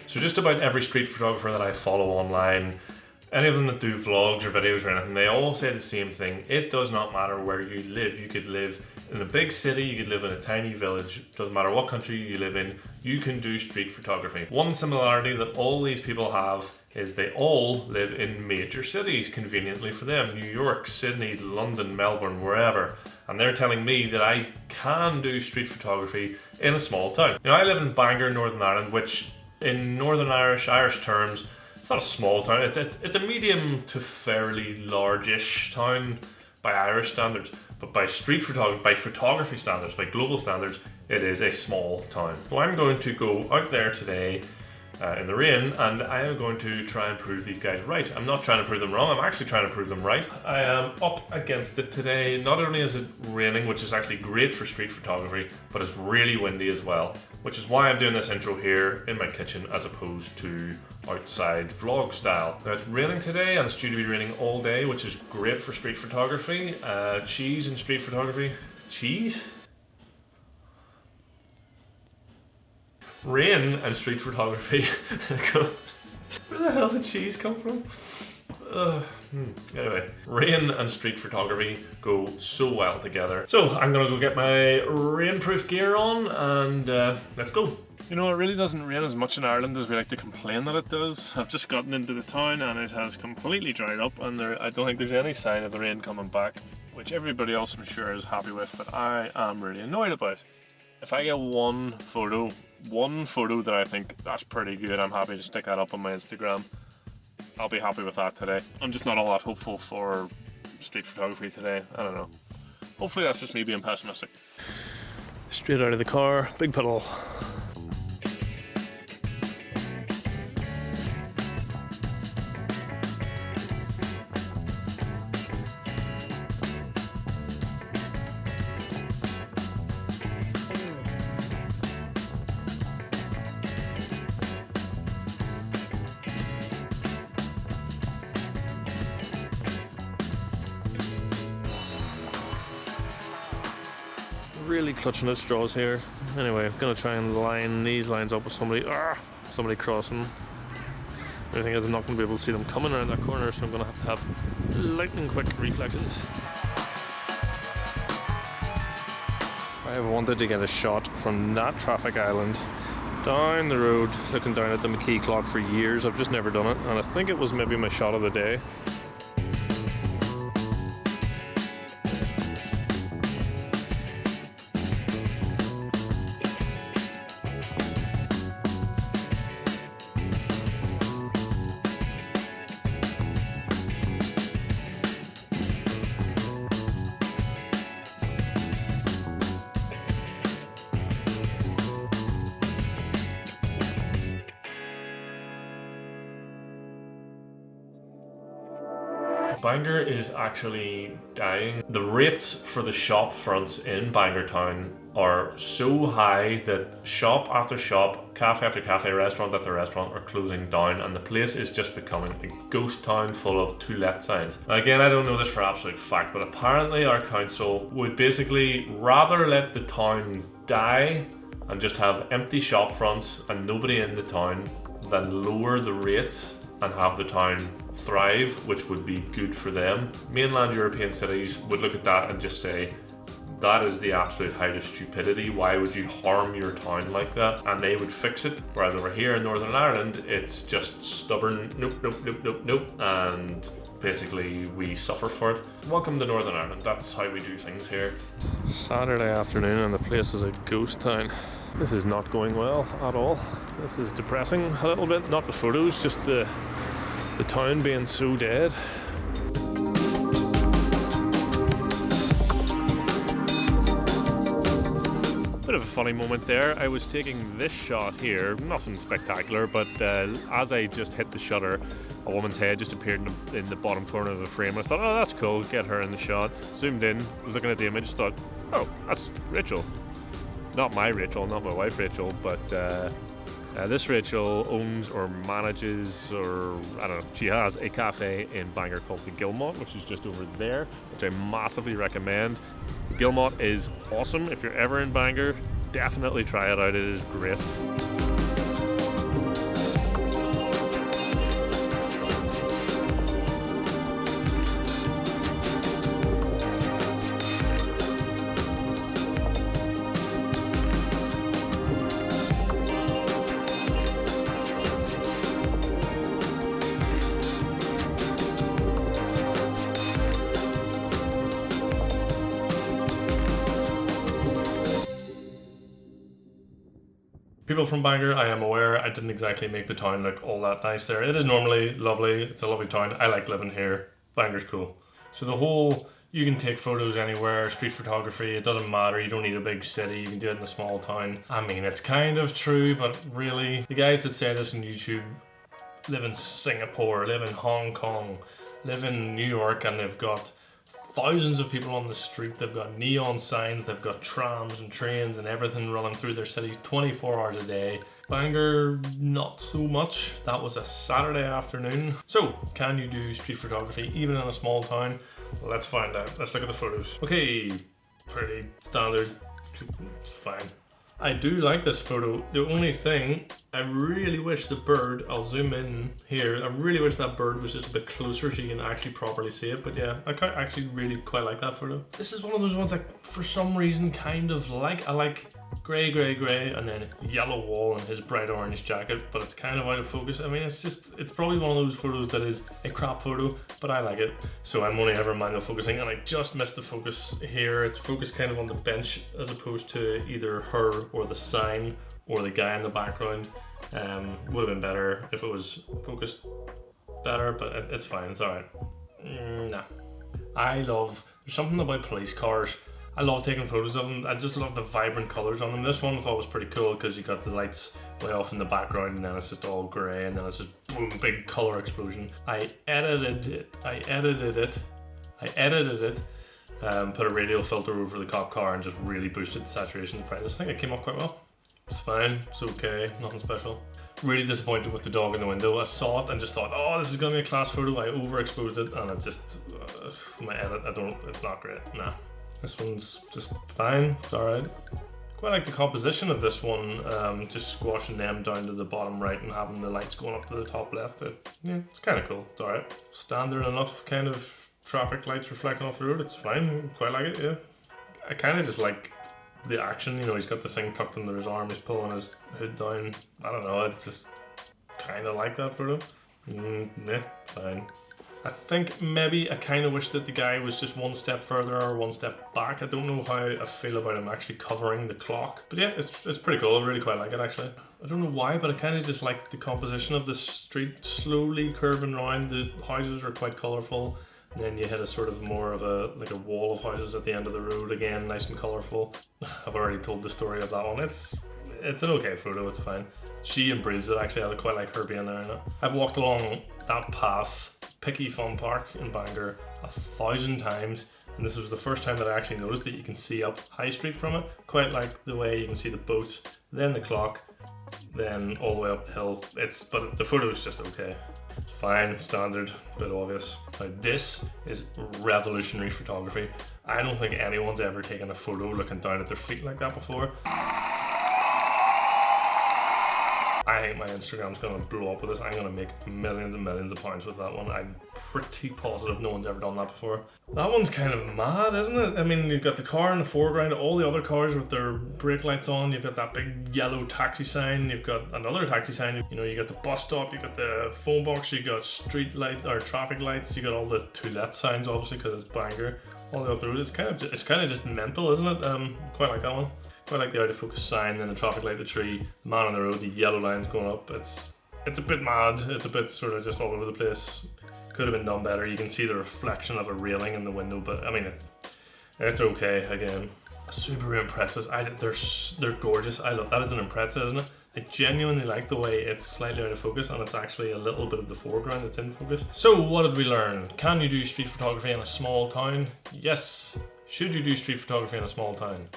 So just about every street photographer that I follow online, any of them that do vlogs or videos or anything, they all say the same thing. It does not matter where you live. You could live in a big city, you could live in a tiny village, doesn't matter what country you live in, you can do street photography. One similarity that all these people have is they all live in major cities, conveniently for them. New York, Sydney, London, Melbourne, wherever. And they're telling me that I can do street photography in a small town. I live in Bangor, Northern Ireland, which in Northern Irish terms, it's not a small town, it's a medium to fairly large-ish town by Irish standards, but by photography standards, by global standards, it is a small town. So I'm going to go out there today in the rain, and I am going to try and prove these guys right. I'm not trying to prove them wrong, I'm actually trying to prove them right. I am up against it today. Not only is it raining, which is actually great for street photography, but it's really windy as well, which is why I'm doing this intro here in my kitchen as opposed to outside vlog style. Now it's raining today and it's due to be raining all day, which is great for street photography. Cheese in street photography. Cheese? Rain and street photography. Where the hell did cheese come from? Anyway, rain and street photography go so well together. So I'm gonna go get my rainproof gear on and let's go. It really doesn't rain as much in Ireland as we like to complain that it does. I've just gotten into the town and it has completely dried up, and I don't think there's any sign of the rain coming back, which everybody else I'm sure is happy with, but I am really annoyed about. If I get one photo that I think that's pretty good, I'm happy to stick that up on my Instagram. I'll be happy with that today. I'm just not all that hopeful for street photography today. I don't know. Hopefully that's just me being pessimistic. Straight out of the car, big puddle. Really clutching at straws here. Anyway, I'm gonna try and line these lines up with somebody crossing. The only thing is I'm not gonna be able to see them coming around that corner, so I'm gonna have to have lightning quick reflexes. I have wanted to get a shot from that traffic island down the road, looking down at the McKee clock for years. I've just never done it, and I think it was maybe my shot of the day. Bangor is actually dying. The rates for the shop fronts in Bangor town are so high that shop after shop, cafe after cafe, restaurant after restaurant are closing down, and the place is just becoming a ghost town full of to let signs. Now again, I don't know this for absolute fact, but apparently our council would basically rather let the town die and just have empty shop fronts and nobody in the town than lower the rates and have the town thrive, which would be good for them. Mainland European cities would look at that and just say, that is the absolute height of stupidity. Why would you harm your town like that? And they would fix it. Whereas over here in Northern Ireland, it's just stubborn, nope. And basically we suffer for it. Welcome to Northern Ireland. That's how we do things here. Saturday afternoon and the place is a ghost town. This is not going well at all. This is depressing a little bit. Not the photos, just the town being so dead. Bit of a funny moment there. I was taking this shot here, nothing spectacular, but as I just hit the shutter, a woman's head just appeared in the bottom corner of the frame. I thought, oh, that's cool, get her in the shot. Zoomed in, was looking at the image, thought, oh, that's Rachel. Not my Rachel, not my wife Rachel, but this Rachel owns or manages, or I don't know, she has a cafe in Bangor called the Gilmore, which is just over there, which I massively recommend. Gilmore is awesome. If you're ever in Bangor, definitely try it out. It is great. People from Bangor, I am aware, I didn't exactly make the town look all that nice there. It is normally lovely, it's a lovely town, I like living here, Bangor's cool. So the whole, you can take photos anywhere, street photography, it doesn't matter, you don't need a big city, you can do it in a small town. I mean, it's kind of true, but really, the guys that say this on YouTube live in Singapore, live in Hong Kong, live in New York, and they've got thousands of people on the street, they've got neon signs, they've got trams and trains and everything running through their city 24 hours a day. Bangor, not so much. That was a Saturday afternoon. So, can you do street photography even in a small town? Let's find out. Let's look at the photos. Okay, pretty standard. It's fine. I do like this photo. The only thing, I really wish the bird, I'll zoom in here, I really wish that bird was just a bit closer so you can actually properly see it. But yeah, I actually really quite like that photo. This is one of those ones I, for some reason, kind of like. I like grey, grey, grey, and then yellow wall and his bright orange jacket, but it's kind of out of focus. I mean, it's probably one of those photos that is a crap photo, but I like it. So I'm only ever manual focusing, and I just missed the focus here. It's focused kind of on the bench as opposed to either her or the sign or the guy in the background. Would have been better if it was focused better, but it's fine, it's alright. Nah. There's something about police cars. I love taking photos of them. I just love the vibrant colours on them. This one I thought was pretty cool because you got the lights way off in the background and then it's just all grey and then it's just boom, big colour explosion. I edited it, put a radial filter over the cop car and just really boosted the saturation and brightness. I think it came up quite well. It's fine, it's okay, nothing special. Really disappointed with the dog in the window. I saw it and just thought, oh, this is gonna be a class photo. I overexposed it and it just, my edit, it's not great, nah. This one's just fine, it's alright. Quite like the composition of this one, just squashing them down to the bottom right and having the lights going up to the top left. Yeah, it's kind of cool, it's alright. Standard enough kind of traffic lights reflecting off the road, it's fine, quite like it, yeah. I kind of just like the action, you know, he's got the thing tucked under his arm, he's pulling his hood down. I don't know, I just kind of like that photo. Yeah, fine. I think maybe I kind of wish that the guy was just one step further or one step back. I don't know how I feel about him actually covering the clock. But yeah, it's pretty cool. I really quite like it actually. I don't know why, but I kind of just like the composition of the street slowly curving around. The houses are quite colourful. And then you hit a sort of more of a wall of houses at the end of the road again, nice and colourful. I've already told the story of that one. It's an okay photo, it's fine. She improves it actually, I quite like her being there in it. I've walked along that path, Picky Fun Park in Bangor, 1,000 times, and this was the first time that I actually noticed that you can see up High Street from it. Quite like the way you can see the boats, then the clock, then all the way up the hill. But the photo is just okay. It's fine, standard, bit obvious. Now this is revolutionary photography. I don't think anyone's ever taken a photo looking down at their feet like that before. I think my Instagram's gonna blow up with this. I'm gonna make millions and millions of pounds with that one. I'm pretty positive no one's ever done that before. That one's kind of mad, isn't it? I mean, you've got the car in the foreground, all the other cars with their brake lights on, you've got that big yellow taxi sign, you've got another taxi sign, you know, you got the bus stop, you got the phone box, you got street lights or traffic lights, you got all the to-let signs obviously because it's Bangor, all the way up the road. It's kind of just mental, isn't it? Quite like that one. Quite like the out of focus sign, then the traffic light, the tree, the man on the road, the yellow lines going up. It's a bit mad. It's a bit sort of just all over the place. Could have been done better. You can see the reflection of a railing in the window, but I mean it's okay. Again, Subaru Imprezas. They're gorgeous. I love that. Is an Impreza, isn't it? I genuinely like the way it's slightly out of focus and it's actually a little bit of the foreground that's in focus. So what did we learn? Can you do street photography in a small town? Yes. Should you do street photography in a small town?